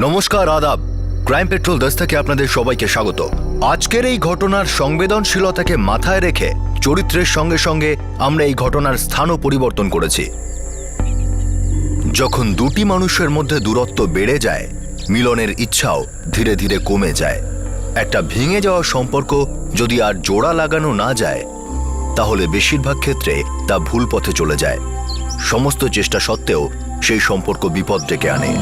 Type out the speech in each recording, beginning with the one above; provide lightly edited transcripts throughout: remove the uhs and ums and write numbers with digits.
নমস্কার, আদাব। Crime petrol 10 থেকে আপনাদের সবাইকে স্বাগত। আজকের এই ঘটনার সংবেদনশীলতাকে মাথায় রেখে চরিত্রের সঙ্গে সঙ্গে আমরা এই ঘটনার স্থানও পরিবর্তন করেছি। যখন দুটি মানুষের মধ্যে দূরত্ব বেড়ে যায়, মিলনের ইচ্ছাও ধীরে ধীরে কমে যায়। একটা ভেঙে যাওয়া সম্পর্ক যদি আর জোড়া লাগানো না যায়, তাহলে বেশিরভাগ ক্ষেত্রে তা ভুল পথে চলে যায়। সমস্ত চেষ্টা সত্ত্বেও সেই সম্পর্ক বিপদ ডেকে আনে।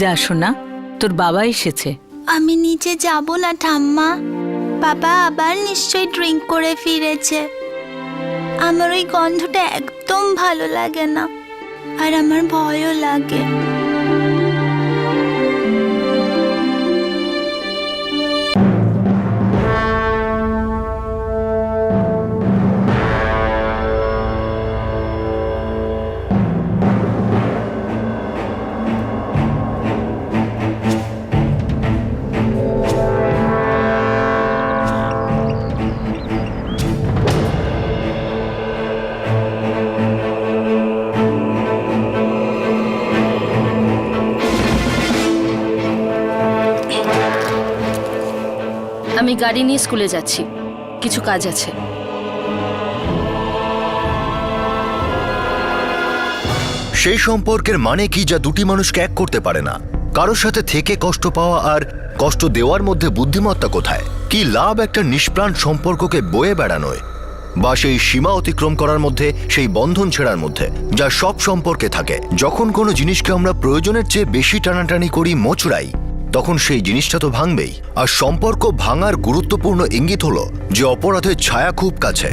যা শোনা, তোর বাবা এসেছে। আমি নিচে যাব না ঠাম্মা। বাবা আবার নিশ্চয়ই ড্রিঙ্ক করে ফিরেছে। আমার ওই গন্ধটা একদম ভালো লাগে না, আর আমার ভয়ও লাগে। আমি গাড়ি নিয়ে স্কুলে যাচ্ছি, কিছু কাজ আছে। সেই সম্পর্কের মানে কি যা দুটি মানুষকে এক করতে পারে না? কারোর সাথে থেকে কষ্ট পাওয়া আর কষ্ট দেওয়ার মধ্যে বুদ্ধিমত্তা কোথায়? কি লাভ একটা নিষ্প্রাণ সম্পর্ককে বয়ে বেড়ানোয়, বা সেই সীমা অতিক্রম করার মধ্যে, সেই বন্ধন ছেড়ার মধ্যে যা সব সম্পর্কে থাকে? যখন কোনো জিনিসকে আমরা প্রয়োজনের চেয়ে বেশি টানাটানি করি, মোচড়াই, তখন সেই জিনিসটা তো ভাঙবেই। আর সম্পর্ক ভাঙার গুরুত্বপূর্ণ ইঙ্গিত হলো যে অপরাধের ছায়া খুব কাছে।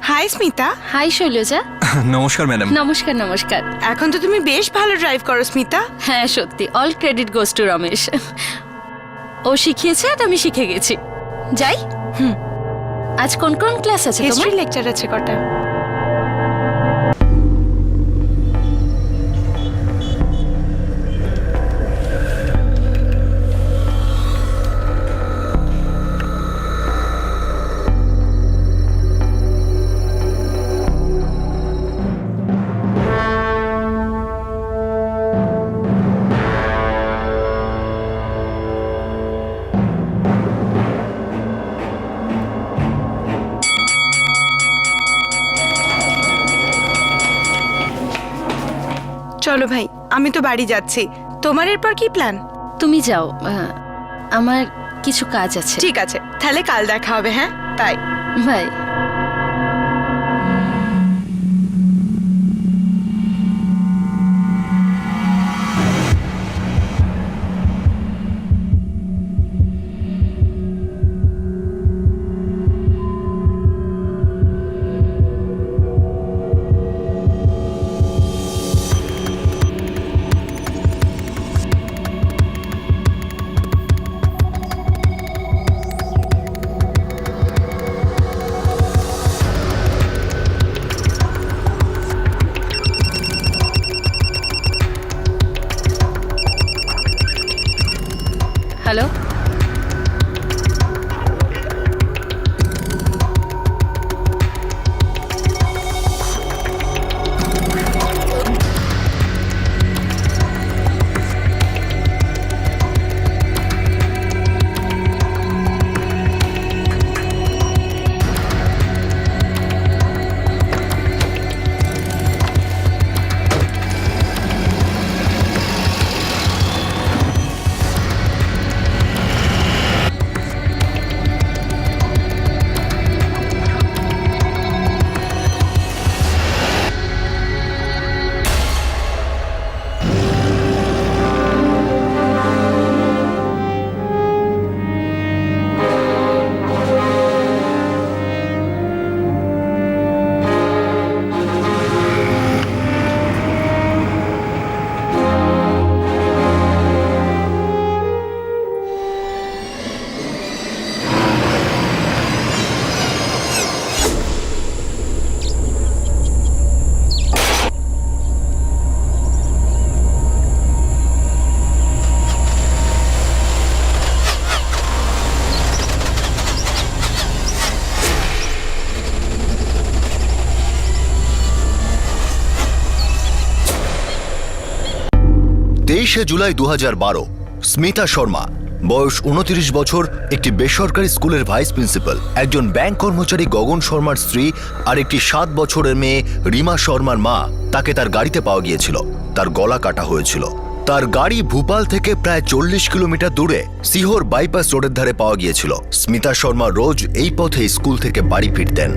হাই স্মিতা। হাই শৈলজা। নমস্কার ম্যাডাম। নমস্কার নমস্কার। এখন তো তুমি বেশ ভালো ড্রাইভ করো স্মিতা। হ্যাঁ সত্যি, all credit goes to Ramesh. ও শিখিয়েছে আর আমি শিখে গেছি। যাই। আজ কোন কোন ক্লাস আছে তোমার? হিস্ট্রি লেকচার আছে কটা। চলো ভাই, আমি তো বাড়ি যাচ্ছি। তোমার এরপর কি প্ল্যান? তুমি যাও, আমার কিছু কাজ আছে। ঠিক আছে, তাহলে কাল দেখা হবে। হ্যাঁ, তাই। বাই। 23শে জুলাই 2012 স্মিতা শর্মা, বয়স 29 বছর, একটি বেসরকারি স্কুলের ভাইস প্রিন্সিপাল, একজন ব্যাংক কর্মচারী গগন শর্মার স্ত্রী আর একটি 7 বছরের মেয়ে রিমা শর্মার মা। তাকে তার গাড়িতে পাওয়া গিয়েছিল। তার গলা কাটা হয়েছিল। তার গাড়ি ভূপাল থেকে প্রায় 40 কিলোমিটার দূরে সিহোর বাইপাস রোডের ধারে পাওয়া গিয়েছিল। স্মিতা শর্মা রোজ এই পথে স্কুল থেকে বাড়ি ফিরতেন।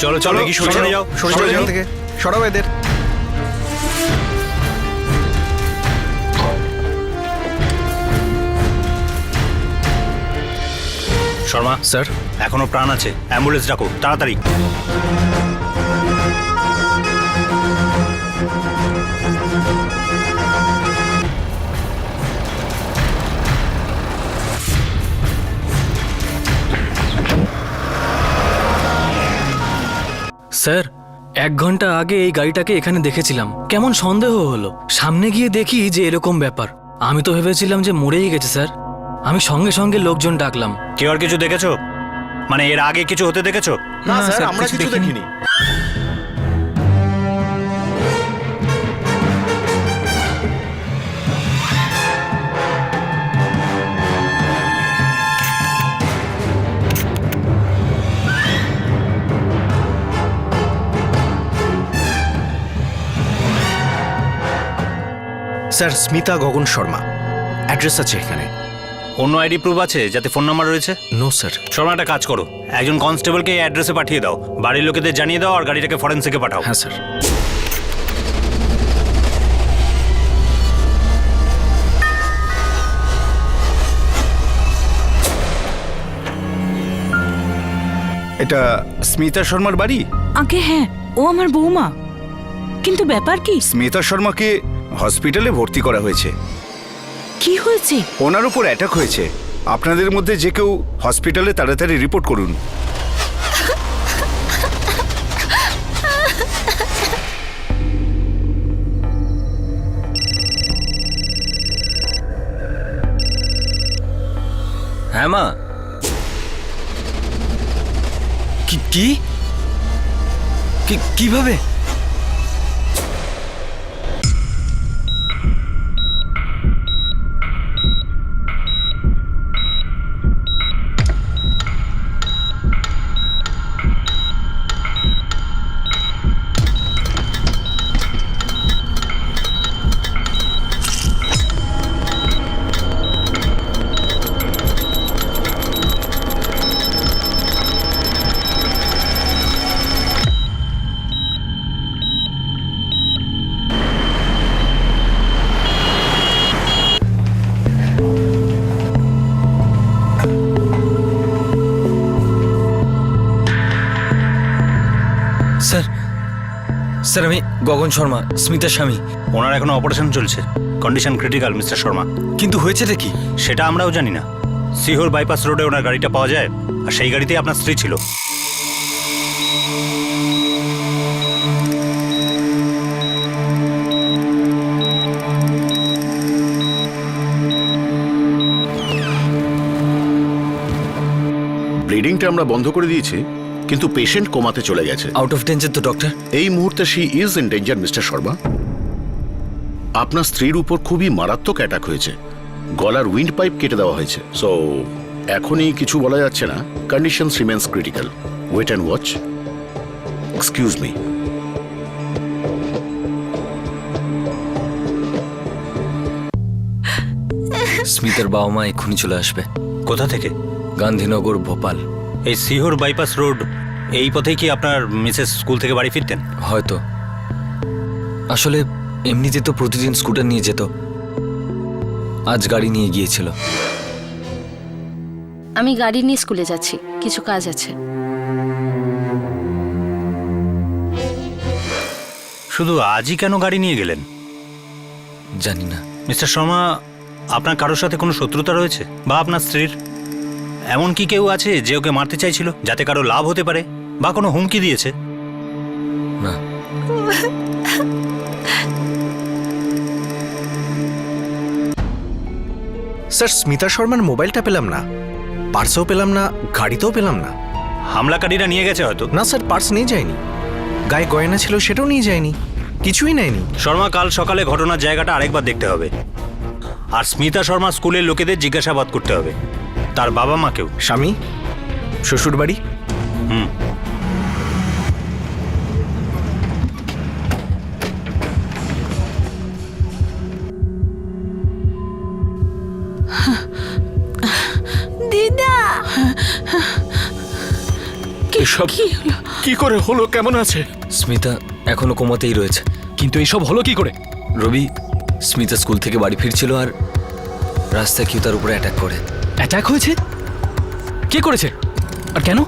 চলো চলো কি সরে যাও, সরে যাও থেকে সরাও এদের। শর্মা স্যার, এখনো প্রাণ আছে, অ্যাম্বুলেন্স ডাকো তাড়াতাড়ি। স্যার, 1 ঘন্টা আগে এই গাড়িটাকে এখানে দেখেছিলাম। কেমন সন্দেহ হলো, সামনে গিয়ে দেখি যে এরকম ব্যাপার। আমি তো ভেবেছিলাম যে মরেই গেছে স্যার। আমি সঙ্গে সঙ্গে লোকজন ডাকলাম। কেউ আর কিছু দেখেছো? মানে এর আগে কিছু হতে দেখেছো? না স্যার, আমরা কিছু দেখিনি। স্যার, স্মিতা গগন শর্মা, অ্যাড্রেস আছে এখানে। অন্য আইডি প্রুফ আছে যাতে ফোন নাম্বার রয়েছে? No sir. শর্মা, একটা কাজ করো, একজন কনস্টেবলকে এই অ্যাড্রেসে পাঠিয়ে দাও, বাড়ির লোকেদের জানিয়ে দাও আর গাড়িটাকে ফরেন্সিকে পাঠাও। হ্যাঁ স্যার। এটা স্মিতা শর্মার বাড়ি? আগে হ্যাঁ, ও আমার বৌমা। কিন্তু ব্যাপার কি? স্মিতা শর্মাকে হসপিটালে ভর্তি করা হয়েছে। কি হয়েছে? ওনার উপর অ্যাটাক হয়েছে। আপনাদের মধ্যে যে কেউ হসপিটালে তাড়াতাড়ি রিপোর্ট করুন। হ্যাঁ মা। কি কিভাবে? স্যার, আমি গগন শর্মা, স্মিতার স্বামী। ওনার এখনো অপারেশন চলছে, কন্ডিশন ক্রিটিক্যাল মিস্টার শর্মা। কিন্তু হয়েছেটা কি? সেটা আমরাও জানি না। সিহোর বাইপাস রোডে ওনার গাড়িটা পাওয়া যায়, আর সেই গাড়িতেই আপনার স্ত্রী ছিল। ব্লিডিংটা আমরা বন্ধ করে দিয়েছি, কিন্তু পেশেন্ট কোমাতে চলে গেছে। আউট অফ ডেঞ্জার তো ডক্টর? এই মুহূর্তে she is in danger mister Sharma. আপনার স্ত্রীর উপর খুবই মারাত্মক অ্যাটাক হয়েছে, গলার উইন্ড পাইপ কেটে দেওয়া হয়েছে। সো এখনই কিছু বলা যাচ্ছে না, condition remains critical. Wait and watch. Excuse me. স্মিতার বাবা মা এক্ষুনি চলে আসবে। কোথা থেকে? গান্ধীনগর, ভোপাল। এই সিহোর বাইপাস রোড এই পথেই কি আপনার মিসেস স্কুল থেকে বাড়ি ফিরতেন? হয়তো। আসলে এমনিতে তো প্রতিদিন স্কুটার নিয়ে যেত, আজ গাড়ি নিয়ে গিয়েছিল। আমি গাড়ি নিয়ে স্কুলে যাচ্ছি, কিছু কাজ আছে। শুধু আজই কেন গাড়ি নিয়ে গেলেন? জানি না। মিস্টার শর্মা, আপনার কারোর সাথে কোনো শত্রুতা রয়েছে? বা আপনার স্ত্রীর এমন কি কেউ আছে যে ওকে মারতে চাইছিল, যাতে কারো লাভ হতে পারে? বা কোনো হুমকি দিয়েছে? না। স্যার স্মিতা শর্মার মোবাইলটা পেলাম না, পার্সও পেলাম না, গাড়িতেও পেলাম না। হামলাকারীরা নিয়ে গেছে হয়তো। না স্যার, পার্স নিয়ে যায়নি, গায়ে গয়না ছিল সেটাও নিয়ে যায়নি, কিছুই নেয়নি। শর্মা, কাল সকালে ঘটনার জায়গাটা আরেকবার দেখতে হবে। আর স্মিতা শর্মা স্কুলের লোকেদের জিজ্ঞাসাবাদ করতে হবে, তার বাবা মাকেও। স্বামী, শ্বশুর বাড়ি, হুম। দিদা, এসব কি করে হলো? কেমন আছে স্মিতা? এখনো কোমাতেই রয়েছে। কিন্তু এইসব হলো কি করে? রবি, স্মিতা স্কুল থেকে বাড়ি ফিরছিল আর রাস্তায় কেউ তার উপরে অ্যাটাক করে। অ্যাটাক হয়েছে? কে করেছে আর কেন?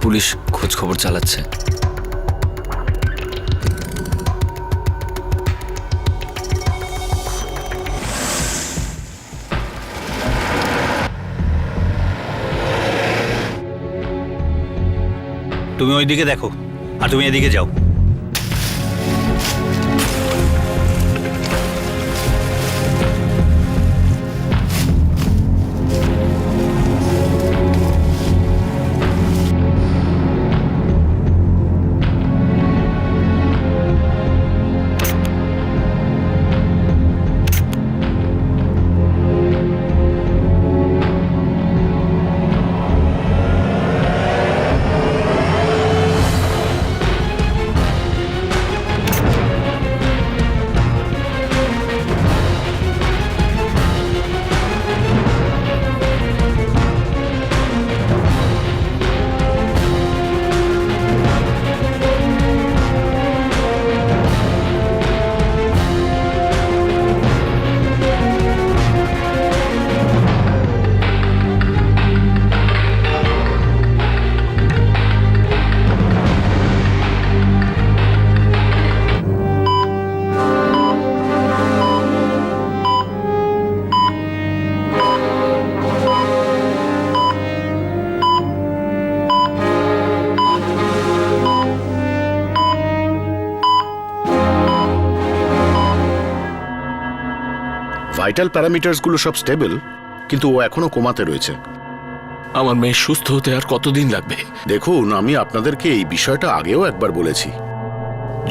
পুলিশ খোঁজ খবর চালাচ্ছে। তুমি ওইদিকে দেখো আর তুমি এদিকে যাও। ভাইটাল প্যারামিটারসগুলো সব স্টেবল, কিন্তু ও এখনো কোমাতে রয়েছে। আমার মেয়ে সুস্থ হতে আর কতদিন লাগবে? দেখুন, আমি আপনাদেরকে এই বিষয়টা আগেও একবার বলেছি,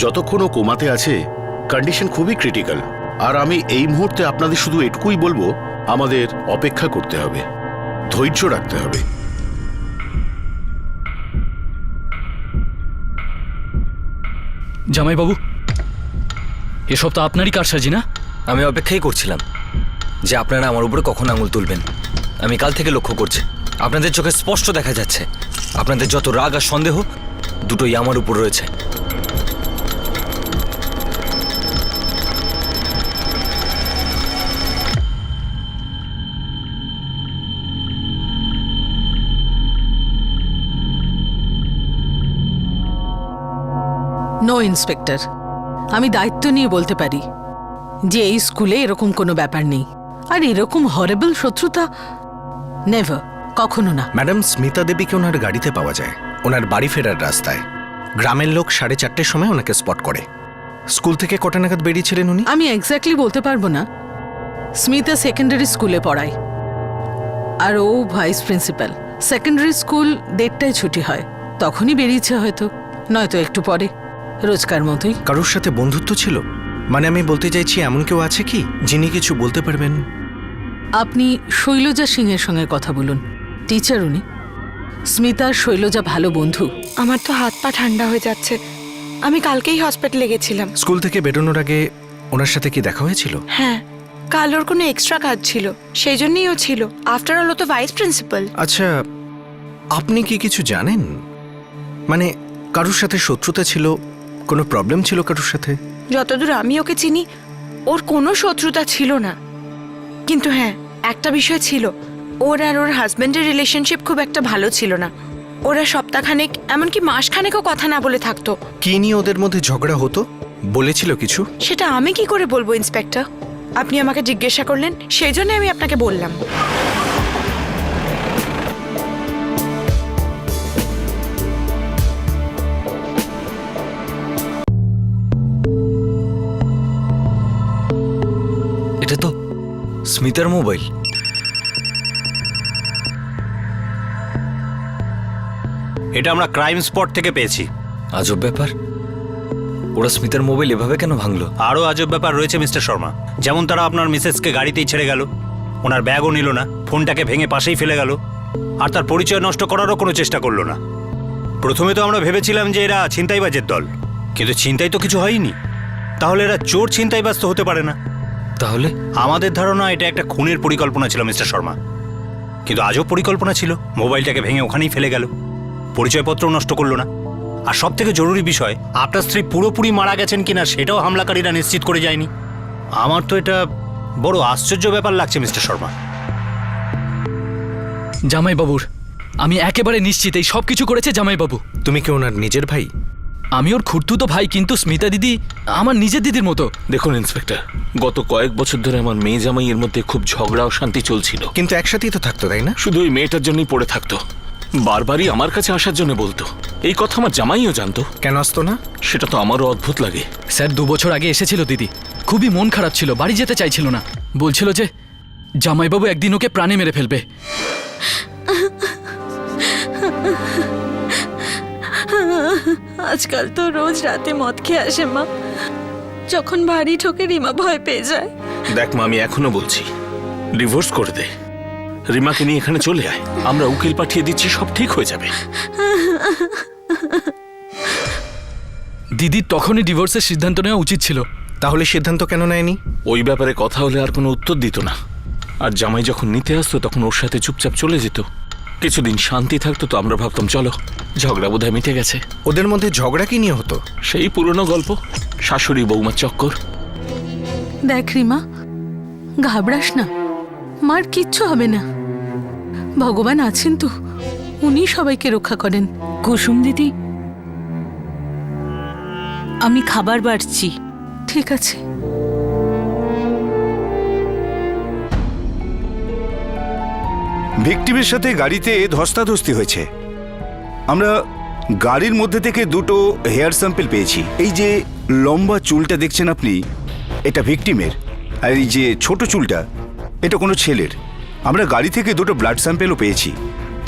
যতক্ষণ ও কোমাতে আছে কন্ডিশন খুবই ক্রিটিক্যাল। আর আমি এই মুহূর্তে আপনাদের শুধু এটুকুই বলবো, আমাদের অপেক্ষা করতে হবে, ধৈর্য রাখতে হবে। জামাইবাবু, এসব তো আপনারই কারসাজি, না? আমি অপেক্ষাই করছিলাম যে আপনারা আমার উপরে কখন আঙুল তুলবেন। আমি কাল থেকে লক্ষ্য করছি, আপনাদের চোখে স্পষ্ট দেখা যাচ্ছে আপনাদের যত রাগ আর সন্দেহ দুটোই আমার উপর রয়েছে। নো ইন্সপেক্টর, আমি দায়িত্ব নিয়ে বলতে পারি যে এই স্কুলে এরকম কোনো ব্যাপার নেই। আর এরকম হরেবল শত্রুতা নেভার, কখনো না। ম্যাডাম, স্মিতা দেবীকে ওনার গাড়িতে পাওয়া যায়, ওনার বাড়ি ফেরার রাস্তায়। গ্রামের লোক 4:30-র সময় ওনাকে স্পট করে। স্কুল থেকে কটা নাগাদ বেরিয়েছিলেন উনি? আমি এক্স্যাক্টলি বলতে পারবো না। স্মিতা সেকেন্ডারি স্কুলে পড়ায় আর ও ভাইস প্রিন্সিপাল। সেকেন্ডারি স্কুল 1:30টায় ছুটি হয়, তখনই বেরিয়েছে হয়তো, নয়তো একটু পরে, রোজকার মতোই। কারোর সাথে বন্ধুত্ব ছিল? মানে আমি বলতে চাইছি, এমন কেউ আছে কি যিনি কিছু বলতে পারবেন? আপনি শৈলজা সিংয়ের সঙ্গে কথা বলুন, টিচার উনি। স্মিতার শৈলজা ভালো বন্ধু। আমার তো হাত পা ঠান্ডা হয়ে যাচ্ছে। আমি কালকেই হসপিটালে গেছিলাম। স্কুল থেকে বেরোনোর আগে ওনার সাথে কি দেখা হয়েছিল? হ্যাঁ, কাল ওর কোনো এক্সট্রা কাজ ছিল, সেই জন্যই ও ছিল। আফটার অল ও তো ভাইস প্রিন্সিপাল। আচ্ছা, আপনি কি কিছু জানেন? মানে কারোর সাথে শত্রুতা ছিল, কোনো প্রবলেম ছিল কারোর সাথে? যতদূর আমি ওকে চিনি, ওর কোনো শত্রুতা ছিল না। কিন্তু হ্যাঁ, একটা বিষয় ছিল, ওর আর ওর হাজব্যান্ডের রিলেশনশিপ খুব একটা ভালো ছিল না। ওরা সপ্তাহখানেক, এমনকি মাসখানেকও কথা না বলে থাকতো। কি নিয়ে ওদের মধ্যে ঝগড়া হতো? বলেছিল কিছু? সেটা আমি কি করে বলবো ইন্সপেক্টর? আপনি আমাকে জিজ্ঞাসা করলেন, সেই জন্য আমি আপনাকে বললাম। এটা তো স্মিতার মোবাইল। এটা আমরা ক্রাইম স্পট থেকে পেয়েছি। আজব ব্যাপার, ওরা স্মিতার মোবাইল এভাবে কেন ভাঙলো? আরও আজব ব্যাপার রয়েছে মিস্টার শর্মা। যেমন তারা আপনার মিসেসকে গাড়িতেই ছেড়ে গেল, ওনার ব্যাগও নিল না, ফোনটাকে ভেঙে পাশেই ফেলে গেল, আর তার পরিচয় নষ্ট করারও কোনো চেষ্টা করলো না। প্রথমে তো আমরা ভেবেছিলাম যে এরা ছিনতাইবাজের দল, কিন্তু ছিনতাই তো কিছু হয়নি। তাহলে এরা চোর ছিনতাইবাজ তো হতে পারে না। তাহলে আমাদের ধারণা এটা একটা খুনের পরিকল্পনা ছিল মিস্টার শর্মা। কিন্তু আজও পরিকল্পনা ছিল, মোবাইলটাকে ভেঙে ওখানেই ফেলে গেল, পরিচয়পত্র নষ্ট করলো না। আর সব থেকে জরুরি বিষয়, আপনার স্ত্রী পুরোপুরি মারা গেছেন কিনা সেটাও হামলাকারীরা নিশ্চিত করে যায়নি। আমার তো এটা বড় আশ্চর্য ব্যাপার লাগছে মিস্টার শর্মা। জামাইবাবুর, আমি একেবারে নিশ্চিত এই সব কিছু করেছে জামাইবাবু। তুমি কি ওনার নিজের ভাই? আমি ওর খুড়তুতো ভাই, কিন্তু স্মিতা দিদি আমার নিজের দিদির মতো। দেখুন ইন্সপেক্টর, গত কয়েক বছর ধরে আমার মেয়ে জামাইয়ের মধ্যে খুব ঝগড়া ও শান্তি চলছিল। কিন্তু একসাথেই তো থাকতো, তাই না? শুধু ওই মেয়েটার জন্যই পড়ে থাকতো, বারবারই আমার কাছে আসার জন্য বলতো। এই কথা আমার জামাইও জানতো। কেন আসতো না? সেটা তো আমারও অদ্ভুত লাগে। স্যার 2 বছর আগে এসেছিল দিদি, খুবই মন খারাপ ছিল, বাড়ি যেতে চাইছিল না, বলছিল যে জামাইবাবু একদিন ওকে প্রাণে মেরে ফেলবে। আজকাল তো রোজ রাতে মদ খেয়ে আসে মা, যখন ভারী ঠোকে রিমা ভয় পেয়ে যায়। দেখ মা, আমি এখনো বলছি ডিভোর্স করে দে, রিমাকে নিয়ে এখানে চলে আয়, আমরা উকিল পাঠিয়ে দিচ্ছি, সব ঠিক হয়ে যাবে। দিদির তখনই ডিভোর্সের সিদ্ধান্ত নেওয়া উচিত ছিল। তাহলে সিদ্ধান্ত কেন নেয়নি? ওই ব্যাপারে কথা হলে আর কোনো উত্তর দিত না, আর জামাই যখন নিতে আসতো তখন ওর সাথে চুপচাপ চলে যেত। কিছুদিন শান্তি থাকতো তো আমরা ভাবতাম চলো ঝগড়া বোধহয় মিটে গেছে। ওদের মধ্যে ঝগড়া কি নিয়ে হতো? সেই পুরনো গল্প, শাশুড়ি বৌমার চক্কর। দেখ রিমা, ঘাবড়াস না, মার কিচ্ছু হবে না, ভগবান আছেন তো, উনি সবাইকে রক্ষা করেন। কুসুম দিদি, আমি খাবার বাড়ছি। ঠিক আছে। ভিকটিমের সাথে গাড়িতে ধস্তাধস্তি হয়েছে। আমরা গাড়ির মধ্যে থেকে 2টো হেয়ার স্যাম্পল পেয়েছি। এই যে লম্বা চুলটা দেখছেন আপনি, এটা ভিকটিমের, আর এই যে ছোট চুলটা, এটা কোনো ছেলের। আমরা গাড়ি থেকে 2টো ব্লাড স্যাম্পেলও পেয়েছি,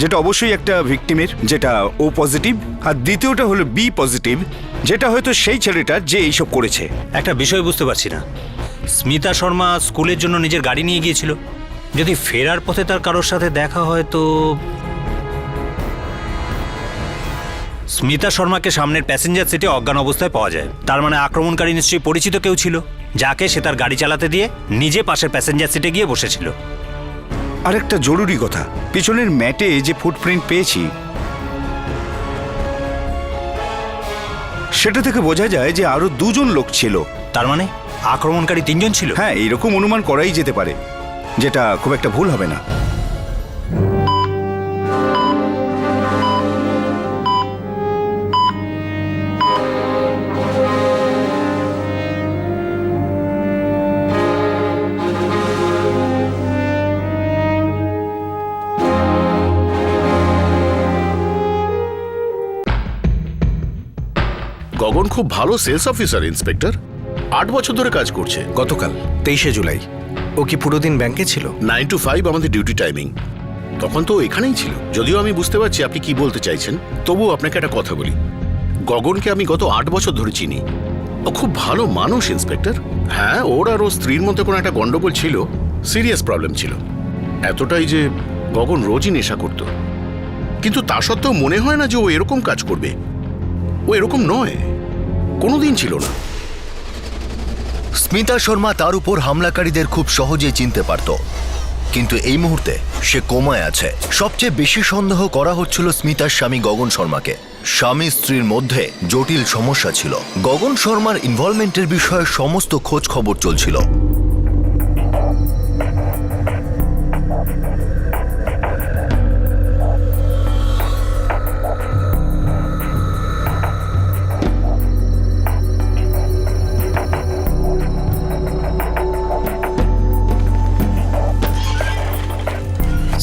যেটা অবশ্যই একটা ভিকটিমের, যেটা ও পজিটিভ, আর দ্বিতীয়টা হলো বি পজিটিভ, যেটা হয়তো সেই ছেলেটার যে এইসব করেছে। একটা বিষয় বুঝতে পারছি না, স্মিতা শর্মা স্কুলের জন্য নিজের গাড়ি নিয়ে গিয়েছিল, যদি ফেরার পথে তার কারোর সাথে দেখা হয় তো স্মিতা শর্মাকে সামনের প্যাসেঞ্জার সিটে অজ্ঞান অবস্থায় পাওয়া যায়। তার মানে আক্রমণকারী নিশ্চয়ই পরিচিত কেউ ছিল, যাকে সে তার গাড়ি চালাতে দিয়ে নিজে পাশের প্যাসেঞ্জার সিটে গিয়ে বসেছিল। আর একটা জরুরি কথা, পিছনের ম্যাটে যে ফুটপ্রিন্ট পেয়েছি সেটা থেকে বোঝা যায় যে আরো 2জন লোক ছিল। তার মানে আক্রমণকারী 3জন ছিল? হ্যাঁ, এইরকম অনুমান করাই যেতে পারে, যেটা খুব একটা ভুল হবে না। গগন খুব ভালো সেলস অফিসার ইন্সপেক্টর, 8 বছর ধরে কাজ করছে। গতকাল 23শে জুলাই ও কি পুরো দিন ব্যাংকে ছিল? 9 to 5 আমাদের ডিউটি টাইমিং, তখন তো এখানেই ছিল। যদিও আমি বুঝতে পারছি আপনি কি বলতে চাইছেন, তবুও আপনাকে একটা কথা বলি, গগনকে আমি গত 8 বছর ধরে চিনি। ও খুব ভালো মানুষ ইন্সপেক্টর। হ্যাঁ, ওর আর ওর স্ত্রীর মধ্যে কোনো একটা গন্ডগোল ছিল, সিরিয়াস প্রবলেম ছিল, এতটাই যে গগন রোজই নেশা করত। কিন্তু তা সত্ত্বেও মনে হয় না যে ও এরকম কাজ করবে। ও এরকম নয়, কোনোদিন ছিল না। স্মিতা শর্মা তার উপর হামলাকারীদের খুব সহজেই চিনতে পারত, কিন্তু এই মুহূর্তে সে কোমায় আছে। সবচেয়ে বেশি সন্দেহ করা হচ্ছিল স্মিতার স্বামী গগন শর্মাকে। স্বামী স্ত্রীর মধ্যে জটিল সমস্যা ছিল। গগন শর্মার ইনভলভমেন্টের বিষয়ে সমস্ত খোঁজ খবর চলছিল।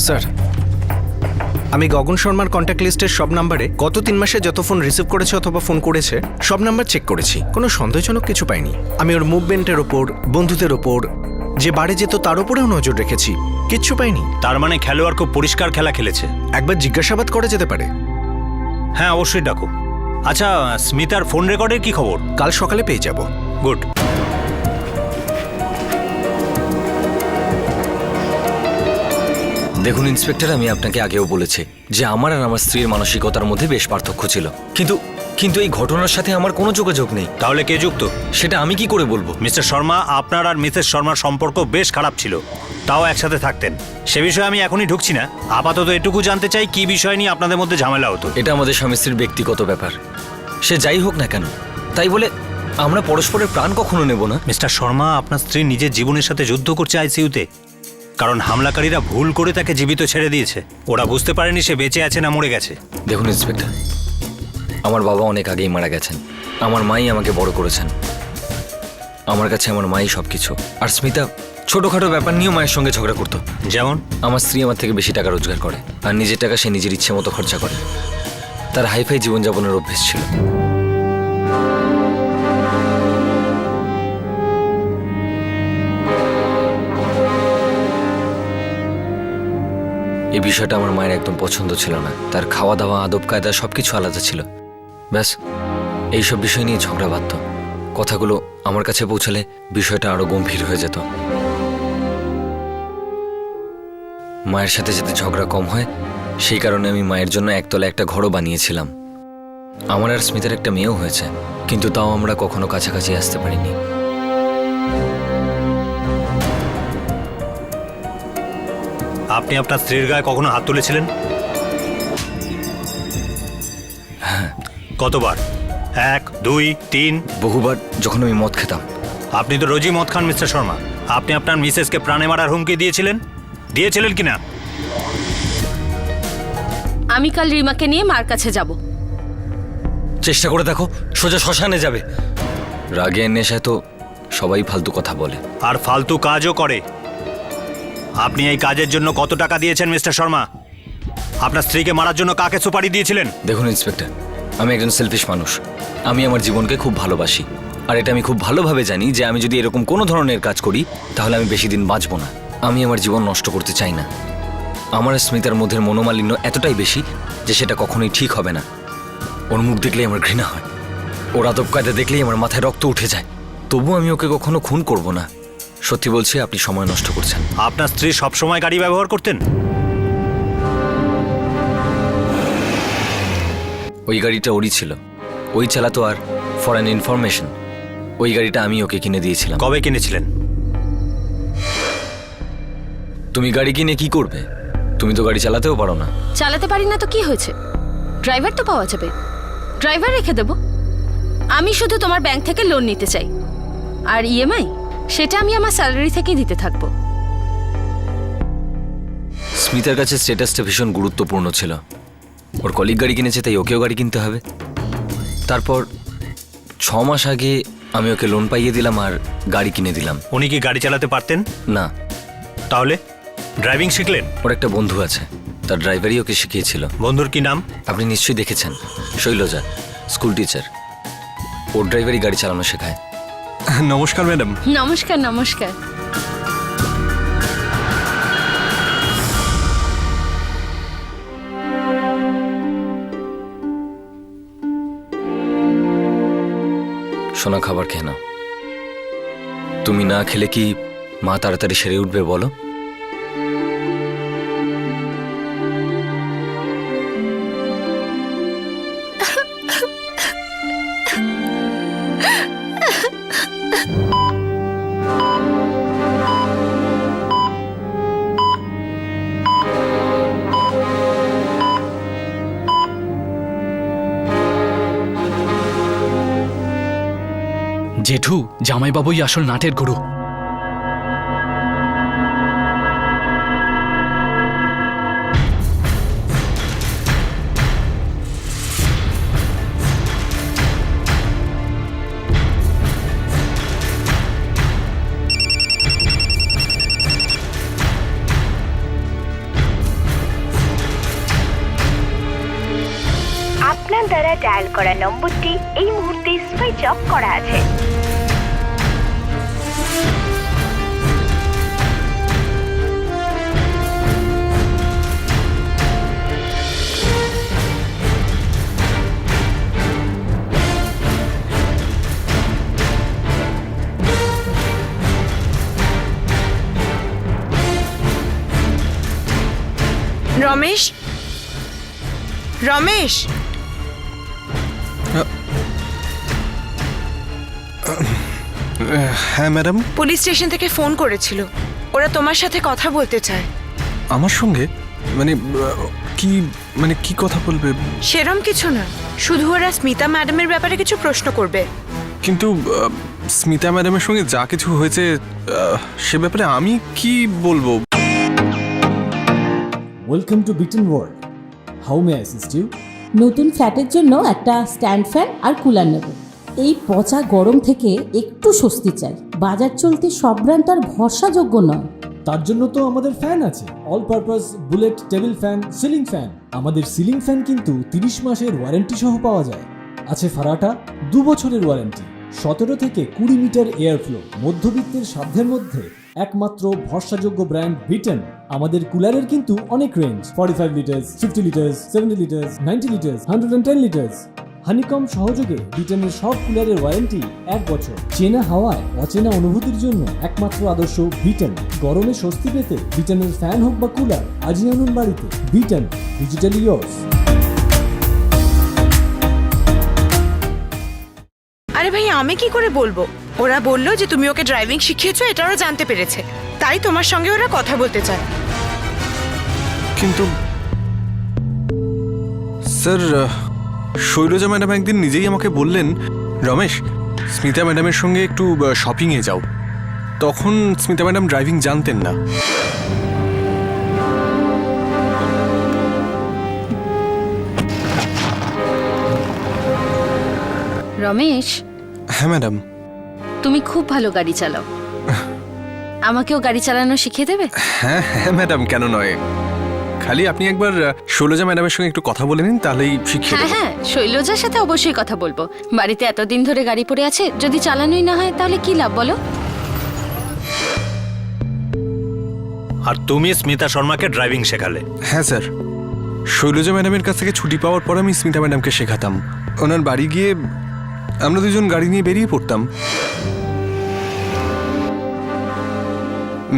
স্যার, আমি গগন শর্মার কন্ট্যাক্ট লিস্টের সব নাম্বারে গত 3 মাসে যত ফোন রিসিভ করেছে অথবা ফোন করেছে সব নাম্বার চেক করেছি, কোনো সন্দেহজনক কিছু পাইনি। আমি ওর মুভমেন্টের ওপর, বন্ধুদের ওপর, যে বাড়ি যেত তার উপরেও নজর রেখেছি, কিচ্ছু পাইনি। তার মানে খেলোয়াড় খুব পরিষ্কার খেলা খেলেছে। একবার জিজ্ঞাসাবাদ করা যেতে পারে। হ্যাঁ অবশ্যই ডাকো। আচ্ছা, স্মিতার ফোন রেকর্ডের কি খবর? কাল সকালে পেয়ে যাব। গুড। দেখুন ইন্সপেক্টর, আমি আপনাকে আগেও বলেছি যে আমার আর আমার স্ত্রীর মানসিকতার মধ্যে বেশ পার্থক্য ছিল, কিন্তু এই ঘটনার সাথে আমার কোনো যোগাযোগ নেই। তাহলে কে যুক্ত? সেটা আমি কি করে বলবো? মিস্টার শর্মা, আপনার আর মিসেস শর্মার সম্পর্ক বেশ খারাপ ছিল, তাও একসাথে থাকতেন। সে বিষয়ে আমি এখনই ঢুকছি না। আপাতত এটুকু জানতে চাই কি বিষয় নিয়ে আপনাদের মধ্যে ঝামেলা হতো। এটা আমাদের স্বামী স্ত্রীর ব্যক্তিগত ব্যাপার, সে যাই হোক না কেন। তাই বলে আমরা পরস্পরের প্রাণ কখনো নেব না। মিস্টার শর্মা, আপনার স্ত্রী নিজের জীবনের সাথে যুদ্ধ করছে আইসিইউতে, কারণ হামলাকারীরা ভুল করে তাকে জীবিত ছেড়ে দিয়েছে। ওরা বুঝতে পারেনি সে বেঁচে আছে না মরে গেছে। দেখুন ইন্সপেক্টর, আমার বাবা অনেক আগেই মারা গেছেন। আমার মাই আমাকে বড় করেছেন। আমার কাছে আমার মাই সবকিছু। আর স্মিতা ছোটখাটো ব্যাপার নিয়েও মায়ের সঙ্গে ঝগড়া করতো। যেমন? আমার স্ত্রী আমার থেকে বেশি টাকা রোজগার করে, আর নিজের টাকা সে নিজের ইচ্ছে মতো খরচা করে। তার হাইফাই জীবনযাপনের অভ্যেস ছিল। এই বিষয়টা আমার মায়ের একদম পছন্দ ছিল না। তার খাওয়া দাওয়া, আদব কায়দা সবকিছু আলাদা ছিল। ব্যাস এইসব বিষয় নিয়ে ঝগড়া বাঁধত। কথাগুলো আমার কাছে পৌঁছালে বিষয়টা আরো গম্ভীর হয়ে যেত। মায়ের সাথে যাতে ঝগড়া কম হয় সেই কারণে আমি মায়ের জন্য একতলা একটা ঘরও বানিয়েছিলাম। আমার আর স্মিতার একটা মেয়েও হয়েছে, কিন্তু তাও আমরা কখনো কাছাকাছি আসতে পারিনি। আপনি আপনার স্ত্রীর গায়ে কখনো হাত তুলেছিলেন? হ্যাঁ। কতবার? 1, 2, 3? বহুবার, যখন আমি মদ খেতাম। আপনি তো রোজই মদ খান মিস্টার শর্মা। আপনি আপনার মিসেসকে প্রাণে মারার হুমকি দিয়েছিলেন কিনা? আমি কাল রিমাকে নিয়ে মার কাছে যাব। চেষ্টা করে দেখো, সোজা শ্মশানে যাবে। রাগের নেশায় তো সবাই ফালতু কথা বলে, আর ফালতু কাজও করে। আপনি এই কাজের জন্য কত টাকা দিয়েছেন মিস্টার শর্মা? আপনার স্ত্রীকে মারার জন্য কাকে সুপারি দিয়েছিলেন? দেখুন ইন্সপেক্টর, আমি একজন সেলফিশ মানুষ। আমি আমার জীবনকে খুব ভালোবাসি, আর এটা আমি খুব ভালোভাবে জানি যে আমি যদি এরকম কোনো ধরনের কাজ করি তাহলে আমি বেশি দিন বাঁচব না। আমি আমার জীবন নষ্ট করতে চাই না। আমার আর স্মিতার মধ্যে মনোমালিন্য এতটাই বেশি যে সেটা কখনোই ঠিক হবে না। ওর মুখ দেখলেই আমার ঘৃণা হয়, ওর আদব কায়দা দেখলেই আমার মাথায় রক্ত উঠে যায়। তবু আমি ওকে কখনো খুন করব না। সত্যি বলছি, আপনি সময় নষ্ট করছেন। আপনার স্ত্রী সবসময় গাড়ি ব্যবহার করতেন? ওই গাড়িটা ওরই ছিল, ওই চালাতো। আর ফর অ্যান ইনফরমেশন, ওই গাড়িটা আমি ওকে কিনে দিয়েছিলাম। কবে কিনেছিলেন? তুমি গাড়ি কিনে কি করবে? তুমি তো গাড়ি চালাতেও পারো না। চালাতে পারি না তো কি হয়েছে? ড্রাইভার তো পাওয়া যাবে, ড্রাইভার রেখে দেব। আমি শুধু তোমার ব্যাংক থেকে লোন নিতে চাই, আর ইএমআই সেটা আমি আমার স্যালারি থেকেই দিতে থাকবো। স্মিতার কাছে স্ট্যাটাসটা ভীষণ গুরুত্বপূর্ণ ছিল। ওর কলিগ গাড়ি কিনেছে, তাই ওকেও গাড়ি কিনতে হবে। তারপর 6 মাস আগে আমি ওকে লোন পাইয়ে দিলাম আর গাড়ি কিনে দিলাম। উনি কি গাড়ি চালাতে পারতেন না। তাহলে ড্রাইভিং শিখলেন? ওর একটা বন্ধু আছে, তার ড্রাইভারই ওকে শিখিয়েছিল। বন্ধুর কি নাম? আপনি নিশ্চয়ই দেখেছেন, শৈলজা, স্কুল টিচার। ওর ড্রাইভারই গাড়ি চালানো শেখায়। নমস্কার ম্যাডাম। নমস্কার নমস্কার। সোনা, খাবার খেয়ে নাও। তুমি না খেলে কি মা তাড়াতাড়ি সেরে উঠবে বলো? জেঠু, জামাইবাবুই আসল নাটের গুরু। আপনার দ্বারা ডায়াল করা নম্বরটি এই মুহূর্তে সুইচ অফ করা আছে। রমেশ, রমেশ, হ্যাঁ ম্যাডাম, পুলিশ স্টেশন থেকে ফোন করেছিল। ওরা তোমার সাথে কথা বলতে চায়। আমার সঙ্গে কি কথা বলবে? সেরম কিছু না, শুধু ওরা স্মিতা ম্যাডামের ব্যাপারে কিছু প্রশ্ন করবে। কিন্তু স্মিতা ম্যাডামের সঙ্গে যা কিছু হয়েছে সে ব্যাপারে আমি কি বলবো? Welcome to Bitten world. How may I assist you? নতুন ফ্ল্যাটের জন্য একটা স্ট্যান্ড ফ্যান আর কুলার নেব। এই পচা গরম থেকে একটু স্বস্তি চাই। বাজার চলতে সব ব্র্যান্ড তো আর ভরসাযোগ্য নয়। তার জন্য তো আমাদের ফ্যান আছে, all purpose bullet table fan, ceiling fan. আমাদের সিলিং ফ্যান কিন্তু 30 মাসের ওয়ারেন্টি সহ পাওয়া যায়। আছে ফারাটা 2 বছরের ওয়ারেন্টি, 17 থেকে 20 মিটার এয়ার ফ্লো। মধ্যবিত্তের সাধ্যের মধ্যে একমাত্র ভরসাযোগ্য ব্র্যান্ড বিটেন। আমাদের কুলারের কিন্তু অনেক range, 45 litres, 50 litres, 70 litres, 90 litres, 110 litres. Honeycomb সহযোগে বিটেনের সব কুলারের ওয়ারেন্টি 1 বছর। চেনা হাওয়ায় অচেনা অনুভূতির জন্য একমাত্র আদর্শ বিটেন। গরমে স্বস্তি পেতে বিটেনের ফ্যান হোক বা কুলার, আজই আনুন বাড়িতে। Beaten, digitally yours. আরে ভাই, আমি কি করে বলবো? ওরা বললো যে তুমি ওকে ড্রাইভিং শিখিয়েছো, এটা ওরা জানতে পেরেছে, তাই তোমার সঙ্গে ওরা কথা বলতে চায়। কিন্তু স্যার, শৈলজা ম্যাডাম একদিন নিজেই আমাকে বললেন, রমেশ, স্মিতা ম্যাডামের সঙ্গে একটু শপিংয়ে যাও। তখন স্মিতা ম্যাডাম ড্রাইভিং জানতেন না। রমেশ, হ্যাঁ ম্যাডাম। তুমি খুব ভালো গাড়ি চালাও, আমাকেও গাড়ি চালানো শিখিয়ে দেবে? হ্যাঁ হ্যাঁ ম্যাডাম, কেন নয়। খালি আপনি একবার শৈলজা ম্যাডামের সঙ্গে একটু কথা বলে নিন, তাহলেই শিখিয়ে হ্যাঁ দেব। হ্যাঁ, শৈলজার সাথে অবশ্যই কথা বলবো। বাড়িতে এতদিন ধরে গাড়ি পড়ে আছে, যদি চালানোই না হয় তাহলে কি লাভ বলো? আর তুমি স্মিতা শর্মাকে ড্রাইভিং শেখালে? হ্যাঁ স্যার, শৈলজা ম্যাডামের কাছ থেকে ছুটি পাওয়ার পর আমি স্মিতা ম্যাডামকে শেখাতাম। ওনার বাড়ি গিয়ে আমরা দুজন গাড়ি নিয়ে বেরিয়ে পড়তাম।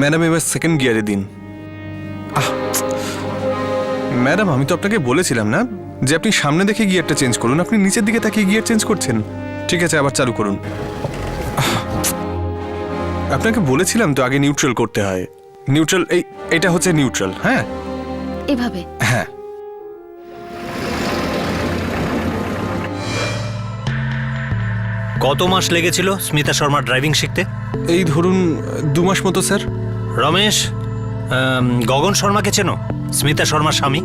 ম্যাডাম এবার সেকেন্ড গিয়ারে দিন। ম্যাডাম, আমি তো আপনাকে বলেছিলাম না যে আপনি সামনে দেখে গিয়ারটা চেঞ্জ করুন, আপনি নিচের দিকে তাকিয়ে গিয়ার চেঞ্জ করছেন। ঠিক আছে, আবার চালু করুন। আপনাকে বলেছিলাম তো আগে নিউট্রাল করতে হয়। নিউট্রাল, এটা হচ্ছে নিউট্রাল। হ্যাঁ এভাবে? হ্যাঁ। কত মাস লেগেছিল স্মিতা শর্মা ড্রাইভিং শিখতে? এই ধরুন 2 মাস মতো স্যার। রমেশ, গগন শর্মাকে চেনো? স্মিতা শর্মার স্বামী।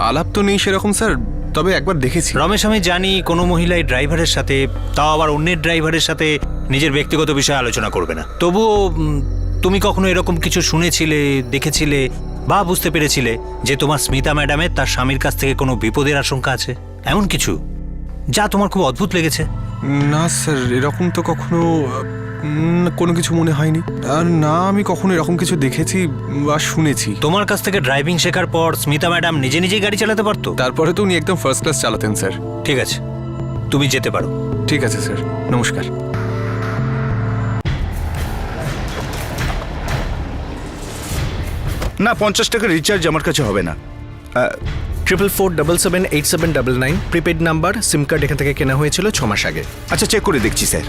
আলাপ তো নেই সেরকম স্যার, তবে একবার দেখেছি। রমেশ, আমি জানি কোনো মহিলা এই ড্রাইভারের সাথে, তাও আবার অন্যের ড্রাইভারের সাথে, নিজের ব্যক্তিগত বিষয়ে আলোচনা করবে না। তবুও তুমি কখনো এরকম কিছু শুনেছিলে, দেখেছিলে বা বুঝতে পেরেছিলে যে তোমার স্মিতা ম্যাডামের তার স্বামীর কাছ থেকে কোনো বিপদের আশঙ্কা আছে? এমন কিছু যা তোমার খুব অদ্ভুত লেগেছে? না স্যার, এরকম তো কখনো কোনো কিছু মনে হয়নি। আর না, আমি কখনো এরকম কিছু দেখেছি বা শুনেছি। তোমার কাছ থেকে ড্রাইভিং শেখার পর স্মিতা ম্যাডাম নিজে নিজেই গাড়ি চালাতে পারতো? তারপরে তো উনি একদম ফার্স্ট ক্লাস চালাতেন স্যার। ঠিক আছে, তুমি যেতে পারো। ঠিক আছে স্যার, নমস্কার। না, 50 টাকা রিচার্জ আমার কাছে হবে না। 44477879 প্রিপেড নাম্বার, সিম কার্ড এখান থেকে কেনা হয়েছিল 6 মাস আগে। আচ্ছা, চেক করে দেখছি স্যার।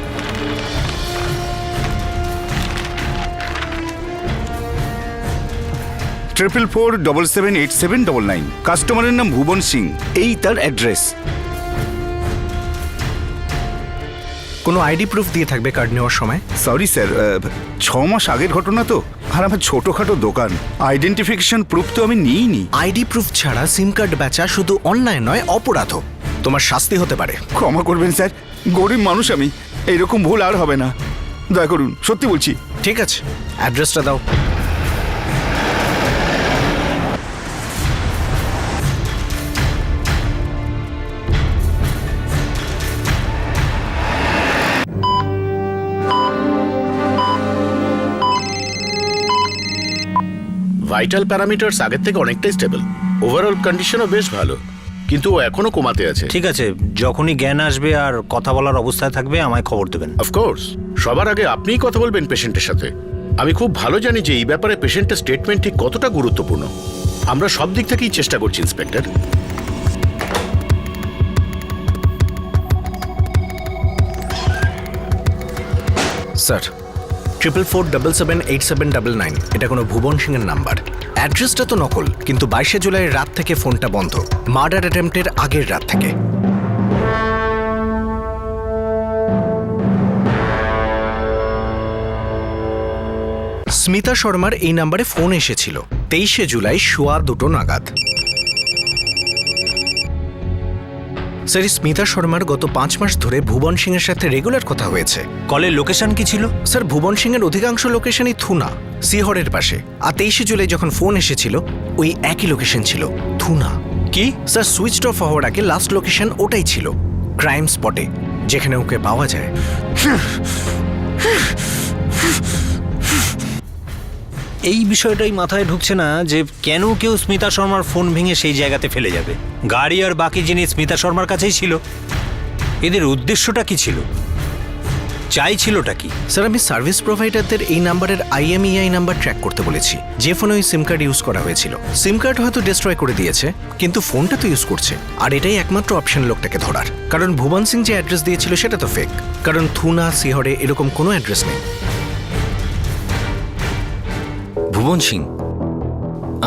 44477879। কাস্টমারের নাম ভুবন সিং, এই তার অ্যাড্রেস। কোনো আইডি প্রুফ দিয়ে থাকবে কার্ড নেওয়ার সময়? সরি স্যার, 6 মাস আগের ঘটনা তো, আর আমার ছোটখাটো দোকান, আইডেন্টিফিকেশন প্রুফ তো আমি নিইনি। আইডি প্রুফ ছাড়া সিম কার্ড বেচা শুধু অন্যায় নয়, অপরাধ। তোমার শাস্তি হতে পারে। ক্ষমা করবেন স্যার, গরিব মানুষ আমি, এইরকম ভুল আর হবে না, দয়া করুন, সত্যি বলছি। ঠিক আছে, অ্যাড্রেসটা দাও। ভাইটাল প্যারামিটারস আগের থেকে অনেকটাই স্টেবল, ওভারঅল কন্ডিশনও বেশ ভালো, কিন্তু ও এখনো কোমাতে আছে। ঠিক আছে, যখনই জ্ঞান আসবে আর কথা বলার অবস্থায় থাকবে আমায় খবর দেবেন। অফকোর্স, সবার আগে আপনিই কথা বলবেন পেশেন্টের সাথে। আমি খুব ভালো জানি যে এই ব্যাপারে পেশেন্টের স্টেটমেন্ট ঠিক কতটা গুরুত্বপূর্ণ। আমরা সব দিক থেকেই চেষ্টা করছি ইন্সপেক্টর। স্যার 44477789 এটা কোনো ভুবন সিং এর নাম্বার। অ্যাড্রেসটা তো নকল, কিন্তু 22শে জুলাইয়ের রাত থেকে ফোনটা বন্ধ, মার্ডার অ্যাটেম্পটের আগের রাত থেকে। স্মিতা শর্মার এই নাম্বারে ফোন এসেছিল 23শে জুলাই সোয়া 2টো নাগাদ। স্যার, স্মিতা শর্মার গত 5 মাস ধরে ভুবন সিং এর সাথে রেগুলার কথা হয়েছে। কলের লোকেশন কি ছিল? স্যার, ভুবন সিং এর অধিকাংশ লোকেশনই থুনা, সিহরের পাশে। আর 23শে জুলাই যখন ফোন এসেছিল ওই একই লোকেশন ছিল, থুনা। কি স্যার, সুইচ অফ হওয়ার আগে লাস্ট লোকেশন ওটাই ছিল, ক্রাইম স্পটে, যেখানে ওকে পাওয়া যায়। এই বিষয়টাই মাথায় ঢুকছে না যে কেন কেউ স্মিতা শর্মার ফোন ভেঙে সেই জায়গাতে ফেলে যাবে। গাড়ি আর বাকি জিনিস স্মিতা শর্মার কাছেই ছিল। এদের উদ্দেশ্যটা কি ছিল, চাইছিলটা কি? স্যার, আমি সার্ভিস প্রোভাইডারদের এই নাম্বারের IMEI নাম্বার ট্র্যাক করতে বলেছি, যে ফোনে ওই সিম কার্ড ইউজ করা হয়েছিল। সিম কার্ড হয়তো ডিস্ট্রয় করে দিয়েছে, কিন্তু ফোনটা তো ইউজ করছে। আর এটাই একমাত্র অপশন লোকটাকে ধরার, কারণ ভুবন সিং যে অ্যাড্রেস দিয়েছিল সেটা তো ফেক, কারণ থুনা সিহরে এরকম কোনো অ্যাড্রেস নেই। ভুবন সিং,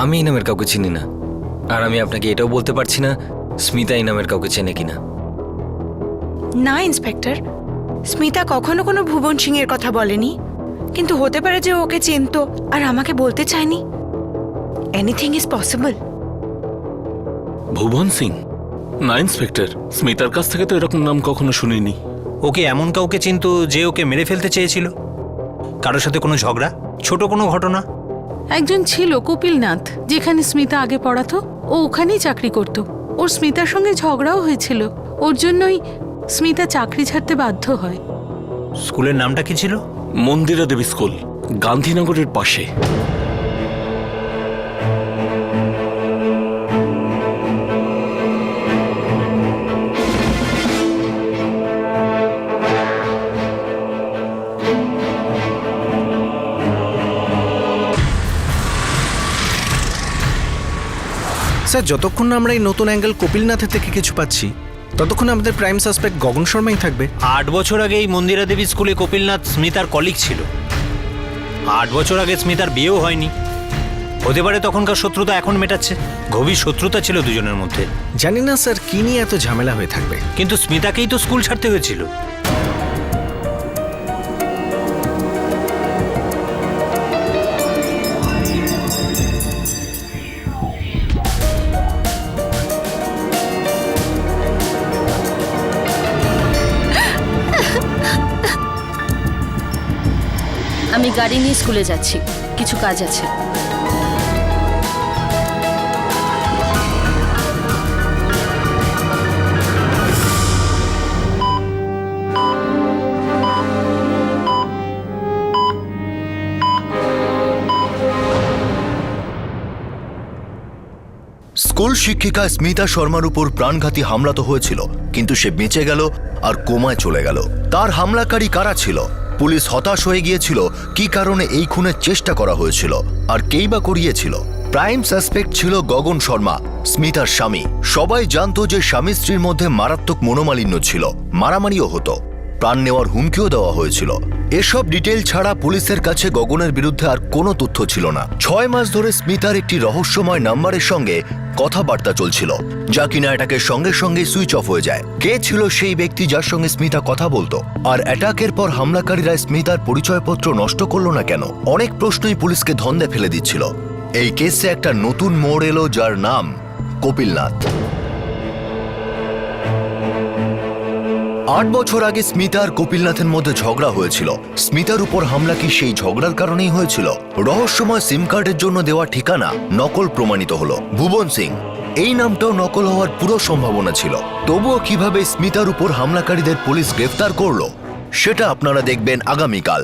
আমি এই নামের কাউকে চিনি না, আর আমি আপনাকে এটাও বলতে পারছি না স্মিতা এই নামের কাউকে চেনে কিনা। না ইন্সপেক্টর, স্মিতা কখনো কোনো ভুবন সিং এর কথা বলেনি, কিন্তু হতে পারে যে ওকে চিনতো আর আমাকে বলতে চায়নি। Anything is possible. Bhuvan Singh? না ইন্সপেক্টর, স্মিতার কাছ থেকে তো এরকম নাম কখনো শুনিনি। ওকে এমন কাউকে চিনতো যে ওকে মেরে ফেলতে চেয়েছিল? কারোর সাথে কোনো ঝগড়া, ছোট কোনো ঘটনা? একজন ছিল কপিলনাথ, যেখানে স্মিতা আগে পড়াতো, ও ওখানেই চাকরি করত। ওর স্মিতার সঙ্গে ঝগড়াও হয়েছিল, ওর জন্যই স্মিতা চাকরি ছাড়তে বাধ্য হয়। স্কুলের নামটা কি ছিল? মন্দিরা দেবী স্কুল, গান্ধীনগরের পাশে। স্যার, যতক্ষণ না আমরা এই নতুন অ্যাঙ্গেল কপিলনাথের থেকে কিছু পাচ্ছি, ততক্ষণ আমাদের প্রাইম সাসপেক্ট গগন শর্মাই থাকবে। 8 বছর আগে এই মন্দিরা দেবী স্কুলে কপিলনাথ স্মিতার কলিগ ছিল। 8 বছর আগে স্মিতার বিয়েও হয়নি। হতে পারে তখনকার শত্রুতা এখন মেটাচ্ছে। গভীর শত্রুতা ছিল দুজনের মধ্যে। জানি না স্যার, কি নিয়ে এত ঝামেলা হয়ে থাকবে। কিন্তু স্মিতাকেই তো স্কুল ছাড়তে হয়েছিল। আমি গাড়ি নিয়ে স্কুলে যাচ্ছি, কিছু কাজ আছে। স্কুল শিক্ষিকা স্মিতা শর্মার উপর প্রাণঘাতী হামলা তো হয়েছিল, কিন্তু সে বেঁচে গেল আর কোমায় চলে গেল। তার হামলাকারী কারা ছিল? পুলিশ হতাশ হয়ে গিয়েছিল কি কারণে এই খুনের চেষ্টা করা হয়েছিল, আর কেই বা করিয়েছিল। প্রাইম সাসপেক্ট ছিল গগন শর্মা, স্মিতার স্বামী। সবাই জানতো যে স্বামী স্ত্রীর মধ্যে মারাত্মক মনোমালিন্য ছিল, মারামারিও হতো, প্রাণ নেওয়ার হুমকিও দেওয়া হয়েছিল। এসব ডিটেল ছাড়া পুলিশের কাছে গগনের বিরুদ্ধে আর কোনো তথ্য ছিল না। 6 মাস ধরে স্মিতার একটি রহস্যময় নাম্বারের সঙ্গে কথাবার্তা চলছিল, যা কিনা অ্যাটাকের সঙ্গে সঙ্গে সুইচ অফ হয়ে যায়। কে ছিল সেই ব্যক্তি যার সঙ্গে স্মিতা কথা বলতো? আর অ্যাটাকের পর হামলাকারীরা স্মিতার পরিচয়পত্র নষ্ট করলো না কেন? অনেক প্রশ্নই পুলিশকে ধন্দে ফেলে দিচ্ছিল। এই কেসে একটা নতুন মোড় এলো, যার নাম কপিলনাথ। 8 বছর আগে স্মিতা আর কপিলনাথের মধ্যে ঝগড়া হয়েছিল। স্মিতার উপর হামলা কি সেই ঝগড়ার কারণেই হয়েছিল? রহস্যময় সিম কার্ডের জন্য দেওয়া ঠিকানা নকল প্রমাণিত হলো। ভুবন সিং, এই নামটাও নকল হওয়ার পুরো সম্ভাবনা ছিল। তবুও কিভাবে স্মিতার উপর হামলাকারীদের পুলিশ গ্রেফতার করলো, সেটা আপনারা দেখবেন আগামীকাল।